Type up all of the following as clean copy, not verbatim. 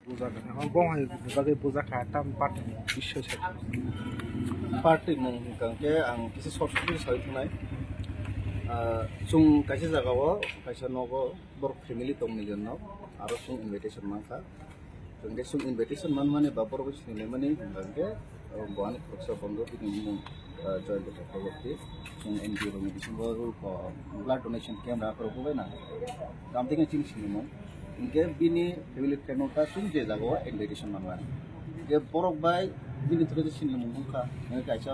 buzakan এখন বহাই বাগে বুজা খাতাম পাট বিশ্ব সাথে Party mong kangke ang kisi sorti sai thunai sung kaisa jagao kaisa nogo bor family tong ni jonno aro sung invitation manka kangke sung invitation man mane babor bo sine mane kangke boani khoksa bondo bini mung join the property sung NGO ro medicine bo ko blood donation camp ra pro ko na kam tinga ching sine mong inke bini family tenota sung je jagao invitation manwa je borok bai bini thore sine mong ka kaisa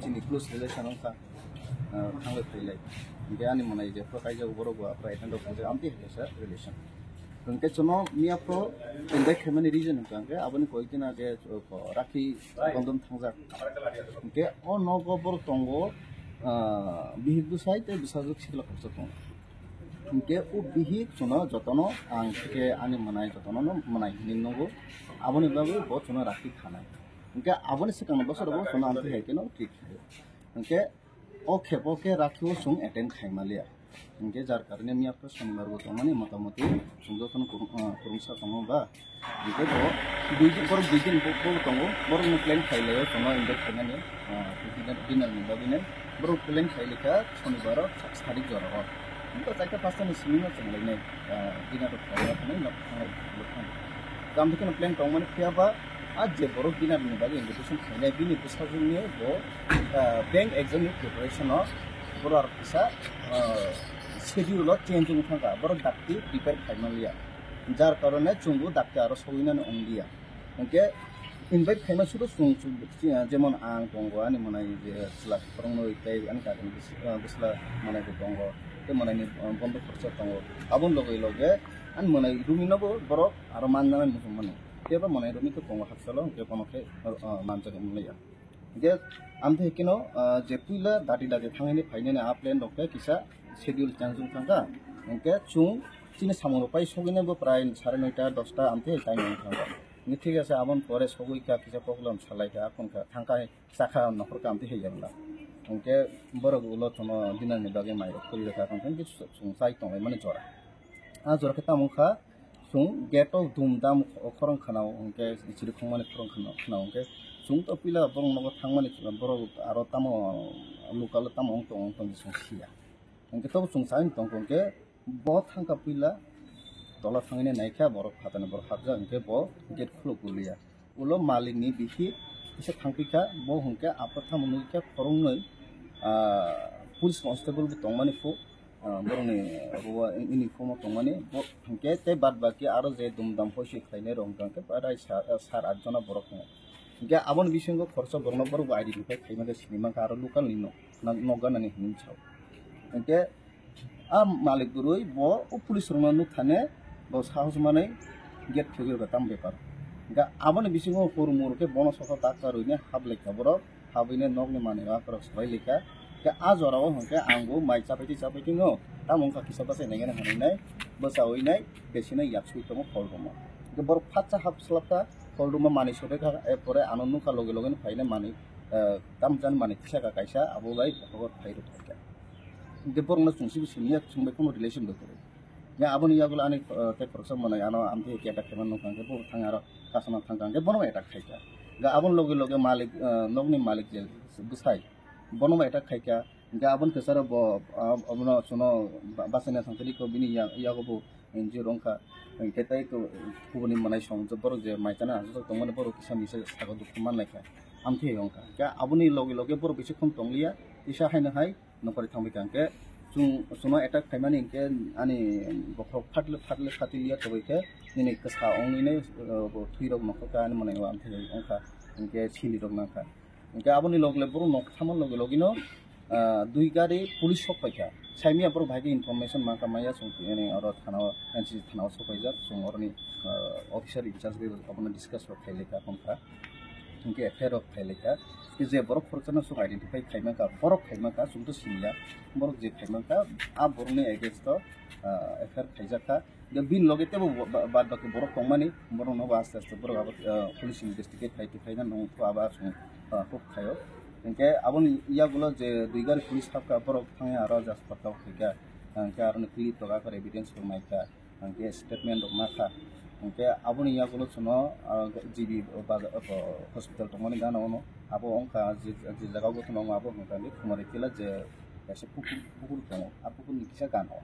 chini close relation ka थांलाय फैलाय बे आंनि मोनाय जे फ्राइजा बर'गो fry थांदो फुजे आमति हेसा relation उनके चनो मिया pro इंदे खेमनि reason कांगे आबनि कोइतिना जे राखी बंधन थांजा उनके ओ नगो बर तंगो बिहिदु साइते बिसाजुक सिखला खरस तंग उनके ओ बिहि चनो जतनो आं के आंनि मोनाय जतनो मोनाय निनगो आबनि बाबु ब चनो राखि खानाय उनके आबनि सिकांग बसरबो चनो आमति हेकेनो ठीक उनके ओके ओके राखियो सुं अटेंड खाइमालिया इनके जार कारणे मिया प्र शनिवार गो तमाने मोटामोटी सुंदो खन कुरुंसा तंगो बा इके बो दुइदिन बो तंगो बर प्लेन खाइले तंगो इनदे खाइनाने डिनर निबा बिने बर प्लेन खाइलेका शनिवार सारि जरा इनका जायका पास्ता नि सिमिना चंगलाइने डिनर खाइला खने न थांगाय काम दिखन प्लेन तंगमाने फियाबा आज जे बर डिनर निबा इनविटेशन खाइले बिनि पुसाजुनि बो बैंक एग्जाम प्रिपरेशन बर फिसा शेड्यूल चेंज होगा बर डाक्टी प्रिपेयर खाइमालिया जार कारणे चुंगु डाक्टी आरो सविनान अंगिया उनके इनवाइट खाइमा सुदो सुं जेमन आं दंगो आनि मनाय जे स्ला फोरोंनो इताय आनि गागन बिस्ला मनाय दंगो ते मनायनि बन्द खरचा दंगो आबन लगे लगे आनि मनाय रुमिनबो बर आरो माननानै मुसुमने तेबा मनाय रुमि तो दंगो हासलो के पनखे मानजागो मोनलिया जे आमथे हेकिनो जे पुइला दाटी दाटी थांनायनि फाइनायनि आ प्लेन दंके किसा शेड्यूल चांजुं थांगा उनके चुं चिनि सामनो पाइ सगिनेबो प्राय 9:30 10टा आमथे टाइम थांगा नि ठीक আছে आबन परे सगुइका किसा प्रॉब्लेम सालायका आखनका थांका साखा नखरका आमथे हेजाबला उनके बरग उलो तनो दिनानि बागे माइरो खरि रखा थांथन कि सुं साइ तंगाय माने जरा आ जरा खता मुखा सुं गेटो धुमधाम खरं खानाव उनके इचिरि खंमाने खरं खानाव उनके सुं तो पिला बरं नगो थांमाने बरं आरो तामो लोकाल तामो तंग सिया उनके तो सुं साइन तंग उनके बहुत थांका पिला तला थांगिने नायखा बर खाताने बर खाजा उनके ब गेट खुलो गुलिया उलो मालिकनि बिखि इसे थांपिका ब हुनके आपथा मनुके खरंनै पुलिस कन्स्टेबल तंगमाने फु बरंनि रुवा इउनिफर्म तंगमाने ब हुनके ते बाद बाकी आरो जे दुमदाम होसि खाइने रंगांके बाराय 7-8 जना बर खाङो उनके आबन बिसंगो खरसा बरनो बर आइडेन्टिफाइ खाइमागे सिनेमा आरो लोकाल नि नगानानि हिनसाव उनके आ मालिक गुरुय ब पुलिस रंगा नु थाने ब साहस माने गेट थगिर गताम बेपार गा आबन बिसंगो फरमुरके बन सखा ताकारैने हाबलेखा बर हाबैने नगनि माने आकर सबाइलेखा के आ जराव हंके आंगो माइ चापाइति नो ता मंका किसा बासे नेगेन हानाय बसावैनाय बेसिना याक्सुइ तम फलदम के बर फाचा हाबस्लाबता फलदम माने सदेखा एपरे आनन्द का लगे लगे फाइने माने दाम जान माने किसा का काइसा आबोबाय भगत फाइरो थाका के बरना सुंसिबि सिनिया सुंबाय कोनो रिलेशन दखरे या आबनि यागुला आनि ते खरसा मनाय आनो आमथे केटा खेमान नो कांगे बो थांगारो कासना थांगांगे बनो एटा खाइका गा आबन लगे लगे मालिक नगनि मालिक जे बुसाय बनो एटा खाइका गा आबन केसार ब अबनो सुनो बासना थांखलि को बिनि यागबो एनजि रंखा केताय को गुबुनि मनाय सं जबर जे माइताना हाजो तंगमाने बर किसा मिसे सागो दुख माननायखा आमथे यंखा गा आबनि लगे लगे बर बिसे खम तंगलिया इसा हायनो हाय नखरि थांबाय कांके सुनो एटाक खाइमानि इनके आनि बखौ फाटले खातिलिया तबैके निने कसा अंनिने थुइरक नखका आनि मनाय आमथे अंखा इनके सिनि रंनाखा इनके आबनि लगे बर नख थामन लगे लगिनो दुइ गारि पुलिस सफायका साइमिया बर भागे इनफरमेशन माका माया संने और थानाव एनसी थानाव सफायजा संगरनि अफिसर इंचार्ज बे अपन डिस्कस खाइलेका खनखा इनके एफेयर खाइलेका कि जे बर खरचना सु आइडेंटिफाइ खाइमाका बर खाइमाका सुंदो सिनिया बर जे खाइमाका आ बरनि एगेन्स्ट एफेयर खाइजाका द बिन लगेते बाद बाकी बर कमानि बर न बास आस्ते बर पुलिस इनभेस्टिगेट खाइना न तो आबा सु को खायो इनके आबन यागुला जे दुइगार पुलिस थाबका बर थांगे आरो जास पताव खैका इनके आरो क्लिप लगा कर एविडेंस माइका इनके स्टेटमेंट माखा Oke, abon iya kulo cuno GB hospital tongoni gana ono, abo ongka ji jaga go tuno abo ongka ni kumari kila je kaisa pukur tongo, abo pun nikisa gana.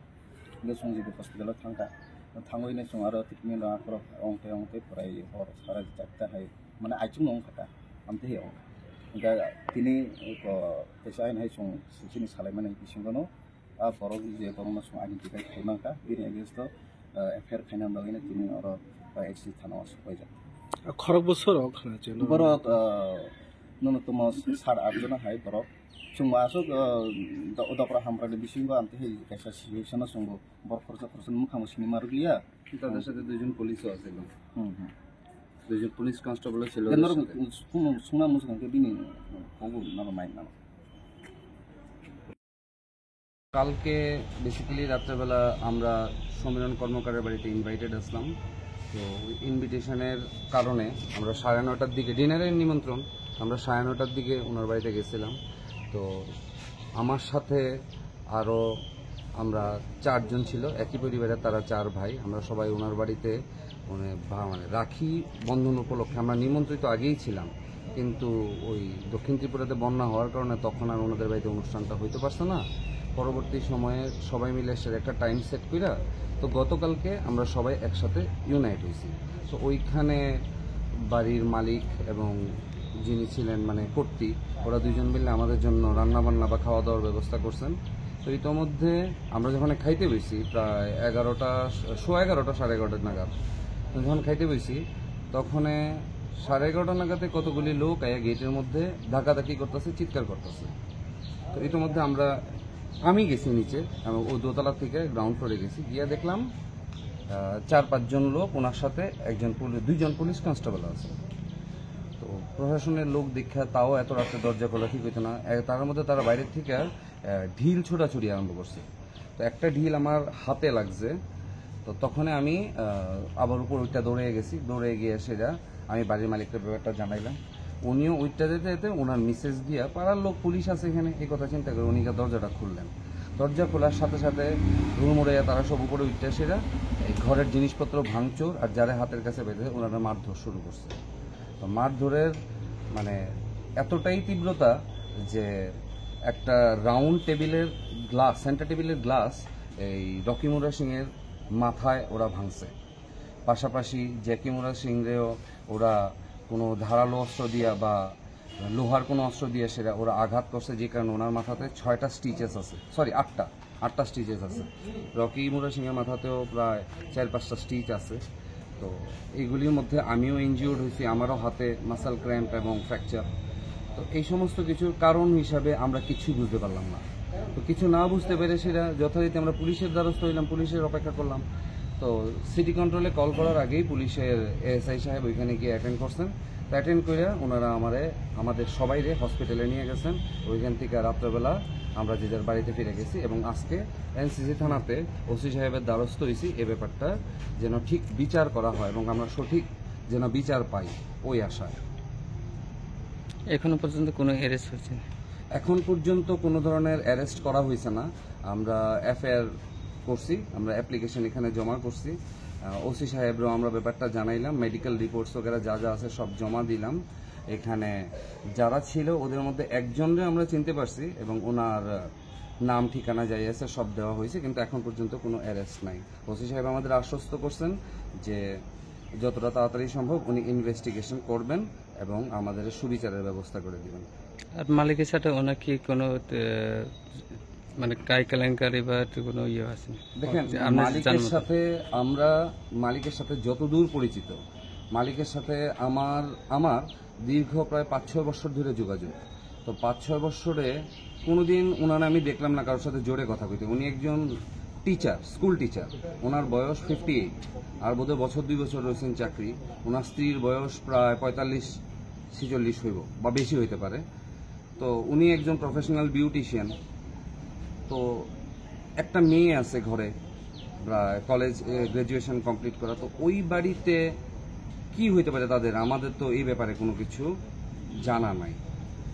Nge sung GB hospital thangka, thangoi ne sung aro tikmi no akro ongte purai hor sara jakta hai, mana acung ongka ta, amte hi ong. Oke, tini ko kaisa hai sung sini salai mana isingono, borok je borok sung identify kainangka, bini against to affair খাইনাম লগিনে তিনি আর এক্সি থানা সবাই যায় খরক বছর ওখানে ছিল বরক ন্যূনতম 7-8 জন high বরক সুংবা আসুক দপরা হামরানি বিসিংবা আনতে হে কাইসা সিচুয়েশন সঙ্গ বর খরচ মুখামু সিনি মারুলিয়া তাদের সাথে দুইজন পুলিশও আছিল দুইজন পুলিশ কনস্টেবল ছিল সুনা মুসকানকে বিনি কবু নাম মাইন নাম কালকে বেসিক্যালি রাত্রেবেলা আমরা সমীরণ কর্মকারের বাড়িতে ইনভাইটেড আসলাম। তো ইনভিটেশনের কারণে আমরা 9:30টার দিকে ডিনারের নিমন্ত্রণ, আমরা 9:30টার দিকে ওনার বাড়িতে গেছিলাম। তো আমার সাথে আরও আমরা 4 জন ছিল, একই পরিবারের, তারা 4 ভাই। আমরা সবাই ওনার বাড়িতে মানে রাখি বন্ধন উপলক্ষে আমরা নিমন্ত্রিত আগেই ছিলাম, কিন্তু ওই দক্ষিণ ত্রিপুরাতে বন্যা হওয়ার কারণে তখন আর ওনাদের বাড়িতে অনুষ্ঠানটা হইতে পারছে না। পরবর্তী সময়ে সবাই মিলে সে একটা টাইম সেট কইরা তো গতকালকে আমরা সবাই একসাথে ইউনাইট হয়েছি। তো ওইখানে বাড়ির মালিক এবং যিনি ছিলেন মানে কর্তী, ওরা দুজন মিলে আমাদের জন্য রান্নাবান্না বা খাওয়া দাওয়ার ব্যবস্থা করছেন। তো ইতোমধ্যে আমরা যখন খাইতে বসি প্রায় 11টা 11:30 নাগাদ যখন খাইতে বসি, তখন 11:30 নাগাদে কতগুলি লোক গেটের মধ্যে ধাক্কাধাক্কি করতেছে, চিৎকার করতেছে। তো ইতোমধ্যে আমি গেছি নিচে, ও দোতলা থেকে গ্রাউন্ড ফ্লোরে গেছি, গিয়ে দেখলাম 4-5 জন লোক, ওনার সাথে 2জন পুলিশ কনস্টেবল আছে। তো প্রশাসনের লোক দীক্ষা, তাও এত রাত্রে দরজা খোলা ঠিক হইতো না। তার মধ্যে তারা বাইরের থেকে ঢিল ছোটাছুটি আরম্ভ করছে। তো একটা ঢিল আমার হাতে লাগছে। তো তখন আমি আবার উপর ওইটা দৌড়ে গেছি, দৌড়ে গিয়ে সেটা আমি বাড়ির মালিককে ব্যাপারটা জানাইলাম। উনিও ওইটা যেতে ওনার মেসেজ দিয়া পাড়ার লোক পুলিশ আছে এখানে, এই কথা চিন্তা করে উনি দরজাটা খুললেন। দরজা খোলার সাথে সাথে রুমড়ে তারা সব উপরে উঠতে সেরা এই ঘরের জিনিসপত্র ভাঙচুর, আর যারা হাতের কাছে বেঁধে ওনারা মারধর শুরু করছে। তো মারধরের মানে এতটাই তীব্রতা যে একটা রাউন্ড টেবিলের গ্লাস, সেন্টার টেবিলের গ্লাস এই রকিমুরা সিংয়ের মাথায় ওরা ভাঙছে। পাশাপাশি জ্যাকিমুরা সিংরেও ওরা কোনো ধারালো অস্ত্র দিয়া বা লোহার কোনো অস্ত্র দিয়ে সেটা ওরা আঘাত করছে, যে কারণে ওনার মাথাতে 6টা স্টিচেস আছে, সরি 8টা স্টিচেস আছে। রকি মুরা সিংয়ের মাথাতেও প্রায় 4-5টা স্টিচ আছে। তো এইগুলির মধ্যে আমিও ইনজিওর্ড হয়েছি, আমারও হাতে মাসেল ক্র্যাম্প এবং ফ্র্যাকচার। তো এই সমস্ত কিছুর কারণ হিসাবে আমরা কিছুই বুঝতে পারলাম না। তো কিছু না বুঝতে পেরে সেটা যথারীতি আমরা পুলিশের দ্বারস্থ হইলাম, পুলিশের অপেক্ষা করলাম। তো সিটি কন্ট্রোলে কল করার আগেই পুলিশের এএসআই সাহেব ওইখানে গিয়ে অ্যাটেন্ড করছেন। তো অ্যাটেন্ড করে ওনারা আমাদের সবাইরে হসপিটালে নিয়ে গেছেন। ওইখান থেকে রাত্রেবেলা আমরা যে যার বাড়িতে ফিরে গেছি এবং আজকে এনসিসি থানাতে ওসি সাহেবের দ্বারস্থ হয়েছি এ ব্যাপারটা যেন ঠিক বিচার করা হয় এবং আমরা সঠিক যেন বিচার পাই ওই আশায়। এখনো পর্যন্ত কোনো অ্যারেস্ট হয়েছে না? এখন পর্যন্ত কোনো ধরনের অ্যারেস্ট করা হয়েছে না। আমরা এফআইআর করছি, আমরা অ্যাপ্লিকেশন এখানে জমা করছি। ওসি সাহেবরাও আমরা ব্যাপারটা জানাইলাম, মেডিকেল রিপোর্টস ওগেরা যা আছে সব জমা দিলাম। এখানে যারা ছিল ওদের মধ্যে একজনরে আমরা চিনতে পারছি এবং ওনার নাম ঠিকানা যাই আছে সব দেওয়া হয়েছে, কিন্তু এখন পর্যন্ত কোনো অ্যারেস্ট নাই। ওসি সাহেব আমাদের আশ্বস্ত করছেন যে যতটা তাড়াতাড়ি সম্ভব উনি ইনভেস্টিগেশন করবেন এবং আমাদের সুবিচারের ব্যবস্থা করে দিবেন। আর মালিকের সাথে ওনার কি কোনো মানে কাই কেলেঙ্কারি বা কোনো ইয়ে আছে? দেখেন, মালিকের সাথে যতদূর পরিচিত, মালিকের সাথে আমার দীর্ঘ প্রায় 5-6 বছর ধরে যোগাযোগ। তো 5-6 বছরে কোনোদিন ওনার আমি দেখলাম না কারোর সাথে জোরে কথা কইতে। উনি একজন টিচার, স্কুল টিচার, ওনার বয়স 58, আর বোধহয় 2 বছর রয়েছেন চাকরি। ওনার স্ত্রীর বয়স প্রায় 45-46 হইব বা বেশি হইতে পারে। তো উনি একজন প্রফেশনাল বিউটিশিয়ান। তো একটা মেয়ে আছে ঘরে, কলেজ গ্রাজুয়েশন কমপ্লিট করা। তো ওই বাড়িতে কি হইতে পারে তাদের, আমাদের তো এই ব্যাপারে কোনো কিছু জানা নাই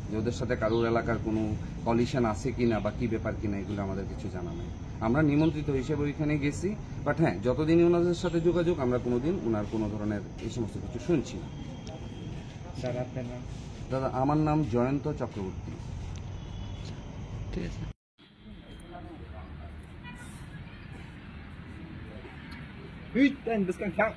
যে ওদের সাথে কারোর এলাকার কোনো কলিশন আছে কিনা বা কি ব্যাপার কিনা, এগুলো আমাদের কিছু জানা নাই। আমরা নিমন্ত্রিত হিসেবে ওইখানে গেছি, বাট হ্যাঁ যতদিনই ওনাদের সাথে যোগাযোগ আমরা কোনোদিন ওনার কোনো ধরনের এই সমস্ত কিছু শুনছি না। স্যার আপনার নাম? দাদা আমার নাম জয়ন্ত চক্রবর্তী। ঠিক আছে। Hüt, dein, das kann klar.